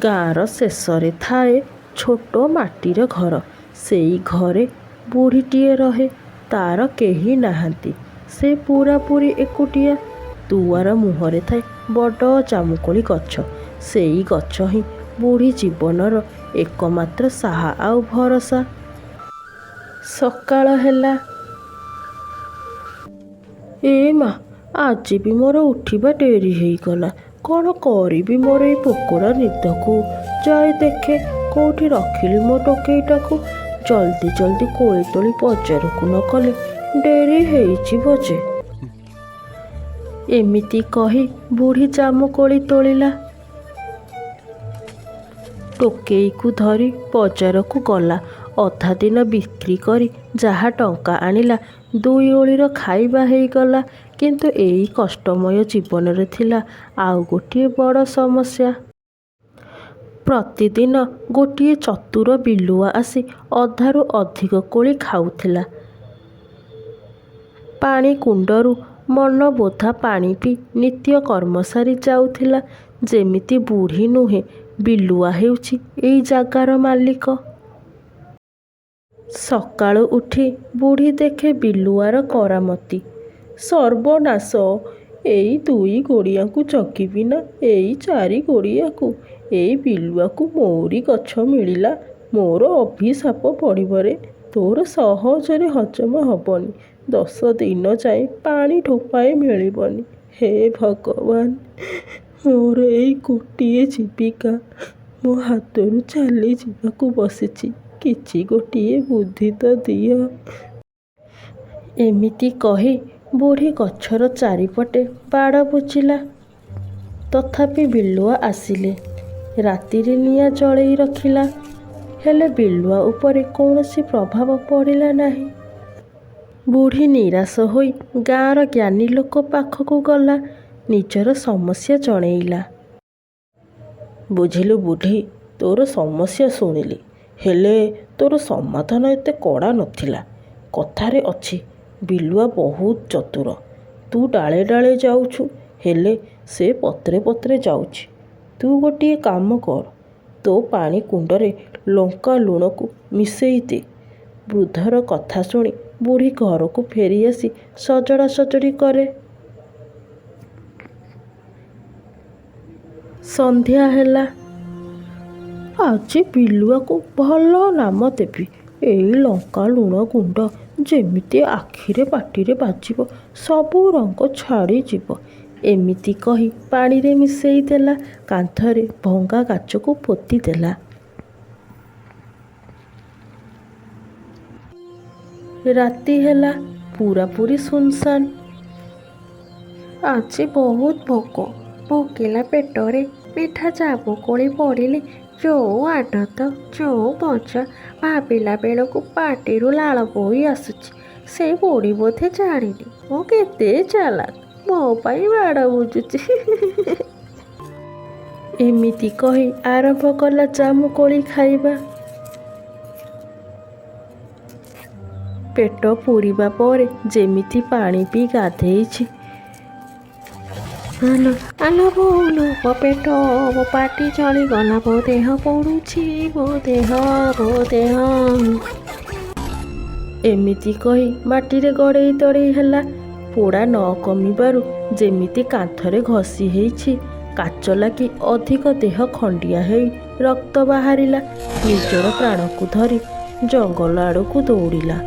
ଗାଁର ଶେଷରେ ଥାଏ ଛୋଟ ମାଟିର ଘର। ସେଇ ଘରେ ବୁଢ଼ୀଟିଏ ରହେ। ତାର କେହି ନାହାନ୍ତି। ସେ ପୂରାପୂରି ଏକୁଟିଆ। ଦୁଆର ମୁହଁରେ ଥାଏ ବଡ଼ ଜାମୁକୋଳି ଗଛ। ସେଇ ଗଛ ହିଁ ବୁଢ଼ୀ ଜୀବନର ଏକମାତ୍ର ସାହା ଆଉ ଭରସା। ସକାଳ ହେଲା। ମା, ଆଜି ବି ମୋର ଉଠିବା ଡେରି ହେଇଗଲା। କ'ଣ କରିବି ମୋର ଏଇ ପୋକଡ଼ା ନିଦକୁ? ଯାଇ ଦେଖେ କେଉଁଠି ରଖିଲି ମୋ ଟୋକେଇଟାକୁ। ଜଲ୍ଦି ଜଲ୍ଦି କୋଳି ତୋଳି ବଜାରକୁ ନ ଗଲେ ଡେରି ହେଇଯିବ ଯେ। ଏମିତି କହି ବୁଢ଼ୀ ଜାମୁକୋଳି ତୋଳିଲା। ଟୋକେଇକୁ ଧରି ବଜାରକୁ ଗଲା। ଅଧା ଦିନ ବିକ୍ରି କରି ଯାହା ଟଙ୍କା ଆଣିଲା, 2 ଓଳିର ଖାଇବା ହେଇଗଲା। କିନ୍ତୁ ଏଇ କଷ୍ଟମୟ ଜୀବନରେ ଥିଲା ଆଉ ଗୋଟିଏ ବଡ଼ ସମସ୍ୟା। ପ୍ରତିଦିନ ଗୋଟିଏ ଚତୁର ବିଲୁଆ ଆସି ଅଧାରୁ ଅଧିକ କୋଳି ଖାଉଥିଲା। ପାଣି କୁଣ୍ଡରୁ ମନବୋଧା ପାଣି ପିଇ ନିତ୍ୟ କର୍ମ ସାରି ଯାଉଥିଲା। ଯେମିତି ବୁଢ଼ୀ ନୁହେଁ, ବିଲୁଆ ହେଉଛି ଏଇ ଜାଗାର ମାଲିକ। ସକାଳୁ ଉଠି ବୁଢ଼ୀ ଦେଖେ ବିଲୁଆର କରାମତି। ସର୍ବନାଶ! ଏଇ 2 ଗୋଡ଼ିଆଙ୍କୁ ଜଗିବି ନା ଏଇ 4 ଗୋଡ଼ିଆକୁ? ଏଇ ବିଲୁଆକୁ ମୋରି ଗଛ ମିଳିଲା। ମୋର ଅଭିଶାପ ପଡ଼ିବରେ ତୋର ସହଜରେ ହଜମ ହବନି। 10 ଦିନ ଯାଏ ପାଣି ଠୋପାଏ ମିଳିବନି। ହେ ଭଗବାନ! ମୋର ଏଇ ଗୋଟିଏ ଜୀବିକା ମୋ ହାତରୁ ଚାଲି ଯିବାକୁ ବସିଛି। କିଛି ଗୋଟିଏ ବୁଦ୍ଧି ତ ଦିଅ। ଏମିତି କହି ବୁଢ଼ୀ ଗଛର ଚାରିପଟେ ବାଡ଼ ବୁଜିଲା। ତଥାପି ବିଲୁଆ ଆସିଲେ। ରାତିରେ ନିଆଁ ଜଳେଇ ରଖିଲା। ହେଲେ ବିଲୁଆ ଉପରେ କୌଣସି ପ୍ରଭାବ ପଡ଼ିଲା ନାହିଁ। ବୁଢ଼ୀ ନିରାଶ ହୋଇ ଗାଁର ଜ୍ଞାନୀ ଲୋକ ପାଖକୁ ଗଲା। ନିଜର ସମସ୍ୟା ଜଣେଇଲା। ବୁଝିଲୁ ବୁଢ଼ୀ, ତୋର ସମସ୍ୟା ଶୁଣିଲି। ହେଲେ ତୋର ସମାଧାନ ଏତେ କଡ଼ା ନଥିଲା। କଥାରେ ଅଛି, ବିଲୁଆ ବହୁତ ଚତୁର। ତୁ ଡାଳେ ଡାଳେ ଯାଉଛୁ, ହେଲେ ସେ ପତ୍ରେ ପତ୍ରେ ଯାଉଛି। ତୁ ଗୋଟିଏ କାମ କର, ତୋ ପାଣି କୁଣ୍ଡରେ ଲଙ୍କା ଲୁଣକୁ ମିଶେଇ ଦେ। ବୃଦ୍ଧର କଥା ଶୁଣି ବୁଢ଼ୀ ଘରକୁ ଫେରିଆସି ସଜଡ଼ା ସଜଡ଼ି କରେ। ସନ୍ଧ୍ୟା ହେଲା। ଆଜି ବିଲୁଆକୁ ଭଲ ନାମ ଦେବି। ଏଇ ଲଙ୍କା ଲୁଣ ଗୁଣ୍ଡ ଯେମିତି ଆଖିରେ ପାଟିରେ ବାଜିବ, ସବୁ ରଙ୍ଗ ଛାଡ଼ିଯିବ। ଏମିତି କହି ପାଣିରେ ମିଶେଇ ଦେଲା। କାନ୍ଥରେ ଭଙ୍ଗା କାଚକୁ ପୋତି ଦେଲା। ରାତି ହେଲା। ପୂରାପୂରି ସୁନସାନ। ଆଜି ବହୁତ ଭୋକ। ଭୋକିଲା ପେଟରେ ମିଠା ଜାମୁକୋଳି ପଡ଼ିଲେ ଯୋଉ ଆନନ୍ଦ, ଯୋଉ ମଜା, ଭାବିଲା ବେଳକୁ ପାଟିରୁ ଲାଳ ବୋହି ଆସୁଛି। ସେ ବୁଢ଼ୀ ବୋଧେ ଜାଣିନି ମୁଁ କେତେ ଚାଲାକ, ମୋ ପାଇଁ ବାଡ଼ ବୁଝୁଛି। ଏମିତି କହି ଆରମ୍ଭ କଲା ଜାମୁକୋଳି ଖାଇବା। ପେଟ ପୂରିବା ପରେ ଯେମିତି ପାଣି ପିଇ ଗାଧେଇଛି। ଆଲୋ ବୋଉଲୋ, ମୋ ପେଟ, ମୋ ପାଟି ଜଳିଗଲା, ମୋ ଦେହ ପୋଡ଼ୁଛି, ମୋ ଦେହ। ଏମିତି କହି ମାଟିରେ ଗଡ଼େଇ ତଡ଼େଇ ହେଲା। ପୋଡ଼ା ନ କମିବାରୁ ଯେମିତି କାନ୍ଥରେ ଘଷି ହେଇଛି କାଚ ଲାଗି ଅଧିକ ଦେହ ଖଣ୍ଡିଆ ହେଇ ରକ୍ତ ବାହାରିଲା। ନିଜର ପ୍ରାଣକୁ ଧରି ଜଙ୍ଗଲ ଆଡ଼କୁ ଦୌଡ଼ିଲା।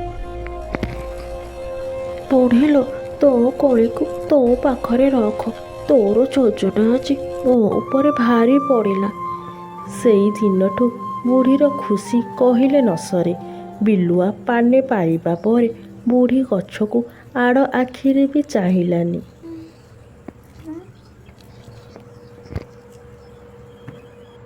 ବୁଢ଼ୀଲୋ, ତୋ କୋଳିକୁ ତୋ ପାଖରେ ରଖ। ତୋର ଯୋଜନା ଆଜି ମୋ ଉପରେ ଭାରି ପଡ଼ିଲା। ସେଇ ଦିନଠୁ ବୁଢ଼ୀର ଖୁସି କହିଲେ ନ ସରେ। ବିଲୁଆ ପାନେ ପାଇବା ପରେ ବୁଢ଼ୀ ଗଛକୁ ଆଡ଼ ଆଖିରେ ବି ଚାହିଁଲାନି।